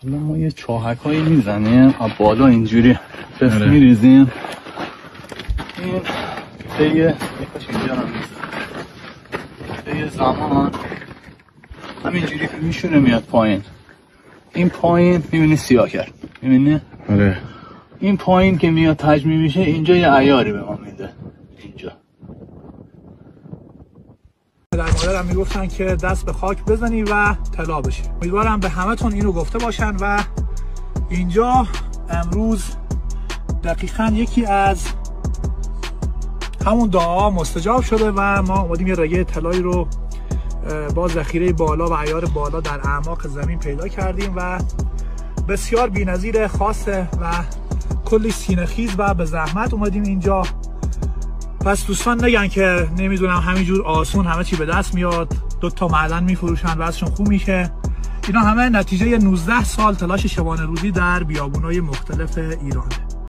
حالا ما یه چاهک هایی میزنیم از بالا اینجوری بس میریزیم. این طی زمان همینجوری که میشونه میاد پایین. این پایین میبینی سیاه کرد، میبینی؟ آره. این پایین که میاد تجمیع میشه اینجا یه عیاری به ما میده. اینجا در مادرم میگفتن که دست به خاک بزنی و طلا بشی. امیدوارم به همتون اینو گفته باشن و اینجا امروز دقیقاً یکی از همون دعا مستجاب شده و ما اومدیم یه رگه طلایی رو با ذخیره بالا و عیار بالا در اعماق زمین پیدا کردیم و بسیار بی‌نظیر خاصه و کلی سینه‌خیز و به زحمت اومدیم اینجا. پس دوستان نگن که نمیدونم همینجور آسون همه چی به دست میاد، 2 تا معدن میفروشن وضعشون خوب میشه. اینا همه نتیجه 19 سال تلاش شبانه روزی در بیابونای مختلف ایرانه.